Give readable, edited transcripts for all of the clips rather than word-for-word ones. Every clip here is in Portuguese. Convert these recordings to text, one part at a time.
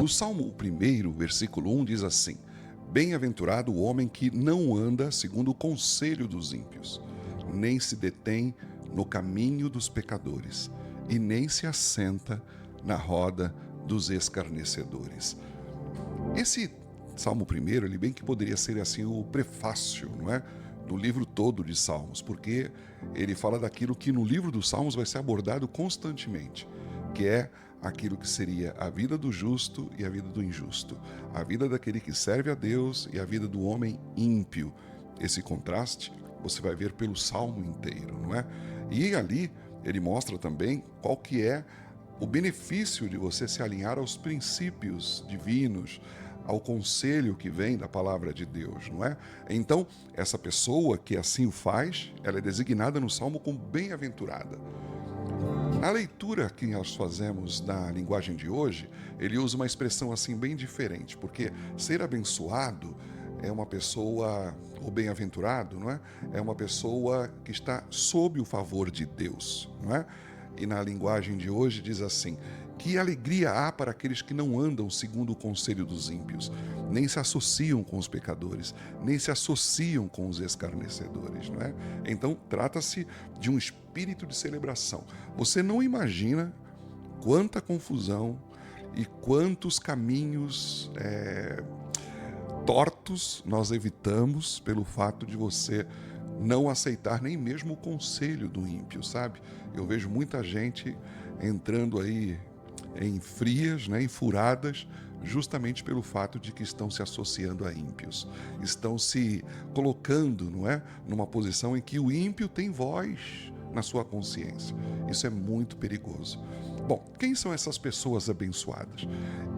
O Salmo 1, versículo 1 diz assim: Bem-aventurado o homem que não anda segundo o conselho dos ímpios, nem se detém no caminho dos pecadores, e nem se assenta na roda dos escarnecedores. Esse Salmo 1, ele bem que poderia ser assim o prefácio, não é? Do livro todo de Salmos, porque ele fala daquilo que no livro dos Salmos vai ser abordado constantemente, que é aquilo que seria a vida do justo e a vida do injusto, a vida daquele que serve a Deus e a vida do homem ímpio. Esse contraste você vai ver pelo Salmo inteiro, não é? E ali ele mostra também qual que é o benefício de você se alinhar aos princípios divinos, ao conselho que vem da palavra de Deus, não é? Então, essa pessoa que assim o faz, ela é designada no Salmo como bem-aventurada. Na leitura que nós fazemos na linguagem de hoje, ele usa uma expressão assim bem diferente, porque ser abençoado é uma pessoa, ou bem-aventurado, não é? É uma pessoa que está sob o favor de Deus, não é? E na linguagem de hoje diz assim: que alegria há para aqueles que não andam segundo o conselho dos ímpios, nem se associam com os pecadores, nem se associam com os escarnecedores, não é? Então, trata-se de um espírito de celebração. Você não imagina quanta confusão e quantos caminhos tortos nós evitamos pelo fato de você não aceitar nem mesmo o conselho do ímpio, sabe? Eu vejo muita gente entrando aí em frias, né, em furadas, justamente pelo fato de que estão se associando a ímpios. Estão se colocando, não é, numa posição em que o ímpio tem voz na sua consciência. Isso é muito perigoso. Bom, quem são essas pessoas abençoadas?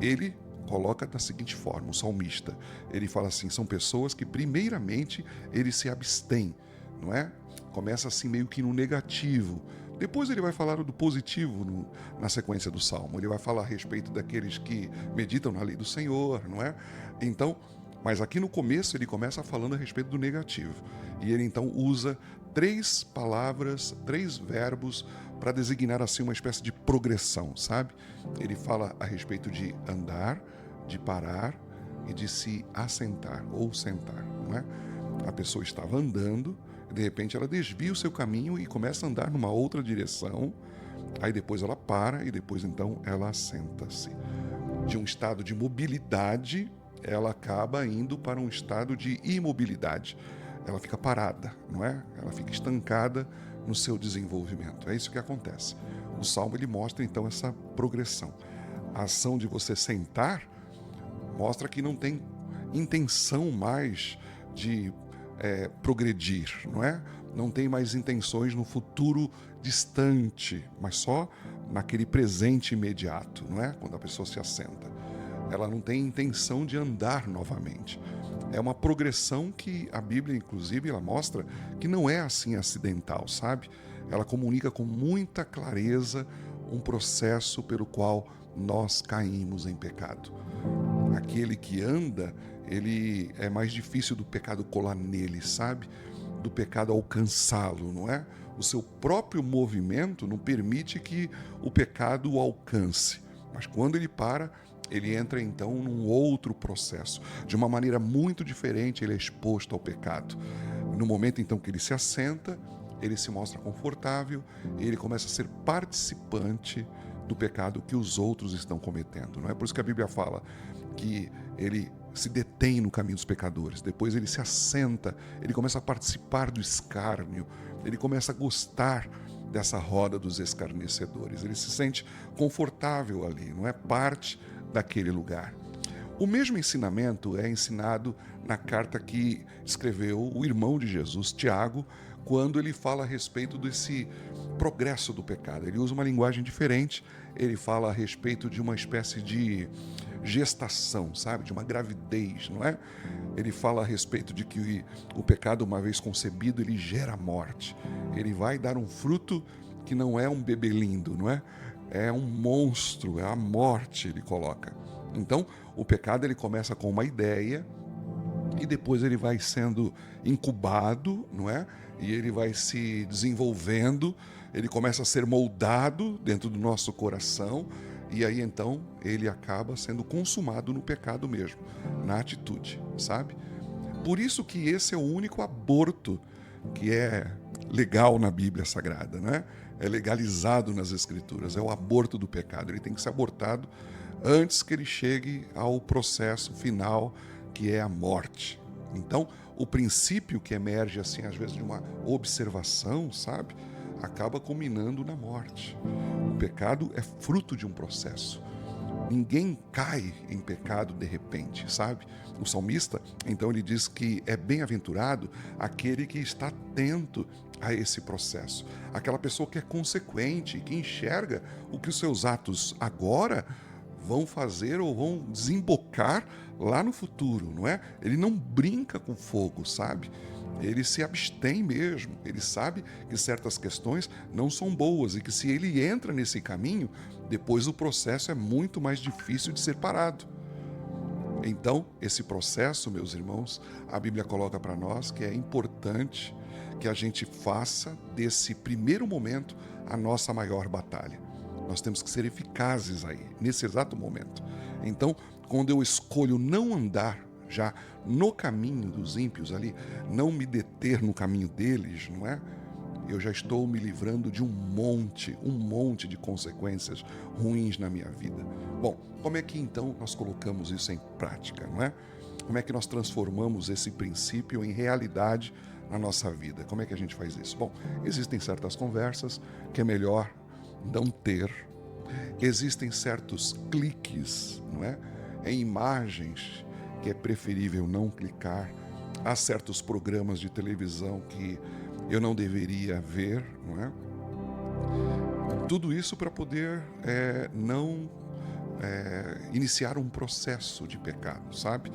Ele coloca da seguinte forma, o salmista, ele fala assim, são pessoas que primeiramente ele se abstém, não é? Começa assim meio que no negativo. Depois ele vai falar do positivo na sequência do Salmo. Ele vai falar a respeito daqueles que meditam na lei do Senhor, não é? Então, mas aqui no começo ele começa falando a respeito do negativo. E ele então usa 3 palavras, 3 verbos para designar assim uma espécie de progressão, sabe? Ele fala a respeito de andar, de parar e de se assentar ou sentar, não é? A pessoa estava andando, de repente ela desvia o seu caminho e começa a andar numa outra direção, aí depois ela para e depois então ela assenta-se. De um estado de mobilidade, ela acaba indo para um estado de imobilidade. Ela fica parada, não é? Ela fica estancada no seu desenvolvimento. É isso que acontece. O Salmo ele mostra então essa progressão. A ação de você sentar mostra que não tem intenção mais de progredir, não é? Não tem mais intenções no futuro distante, mas só naquele presente imediato, não é? Quando a pessoa se assenta. Ela não tem intenção de andar novamente. É uma progressão que a Bíblia, inclusive, ela mostra que não é assim acidental, sabe? Ela comunica com muita clareza um processo pelo qual nós caímos em pecado. Aquele que anda, ele é mais difícil do pecado colar nele, sabe? Do pecado alcançá-lo, não é? O seu próprio movimento não permite que o pecado o alcance. Mas quando ele para, ele entra então num outro processo. De uma maneira muito diferente, ele é exposto ao pecado. No momento então que ele se assenta, ele se mostra confortável e ele começa a ser participante do pecado que os outros estão cometendo. Não é por isso que a Bíblia fala que ele se detém no caminho dos pecadores, depois ele se assenta, ele começa a participar do escárnio, ele começa a gostar dessa roda dos escarnecedores, ele se sente confortável ali, não é parte daquele lugar. O mesmo ensinamento é ensinado na carta que escreveu o irmão de Jesus, Tiago, quando ele fala a respeito desse progresso do pecado. Ele usa uma linguagem diferente, ele fala a respeito de uma espécie de gestação, sabe? De uma gravidez, não é? Ele fala a respeito de que o pecado, uma vez concebido, ele gera morte. Ele vai dar um fruto que não é um bebê lindo, não é? É um monstro, é a morte, ele coloca. Então, o pecado ele começa com uma ideia e depois ele vai sendo incubado, não é? E ele vai se desenvolvendo, ele começa a ser moldado dentro do nosso coração E aí então ele acaba sendo consumado no pecado mesmo, na atitude, sabe? Por isso que esse é o único aborto que é legal na Bíblia Sagrada, né? É legalizado nas Escrituras, é o aborto do pecado. Ele tem que ser abortado antes que ele chegue ao processo final, que é a morte. Então, o princípio que emerge, assim, às vezes de uma observação, sabe? Acaba culminando na morte. O pecado é fruto de um processo. Ninguém cai em pecado de repente, sabe? O salmista, então, ele diz que é bem-aventurado aquele que está atento a esse processo. Aquela pessoa que é consequente, que enxerga o que os seus atos agora vão fazer ou vão desembocar lá no futuro, não é? Ele não brinca com fogo, sabe? Ele se abstém mesmo. Ele sabe que certas questões não são boas e que se ele entra nesse caminho, depois o processo é muito mais difícil de ser parado. Então, esse processo, meus irmãos, a Bíblia coloca para nós que é importante que a gente faça desse primeiro momento a nossa maior batalha. Nós temos que ser eficazes aí, nesse exato momento. Então, quando eu escolho não andar já no caminho dos ímpios ali, não me deter no caminho deles, não é? Eu já estou me livrando de um monte de consequências ruins na minha vida. Bom, como é que então nós colocamos isso em prática, não é? Como é que nós transformamos esse princípio em realidade na nossa vida? Como é que a gente faz isso? Bom, existem certas conversas que é melhor não ter. Existem certos cliques, não é? Em imagens que é preferível não clicar. Há certos programas de televisão que eu não deveria ver, não é? Tudo isso para poder não iniciar um processo de pecado, sabe?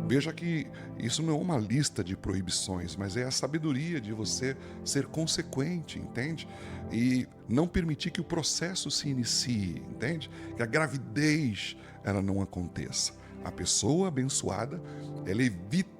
Veja que isso não é uma lista de proibições, mas é a sabedoria de você ser consequente, entende? E não permitir que o processo se inicie, entende? Que a gravidez ela não aconteça. A pessoa abençoada, ela evita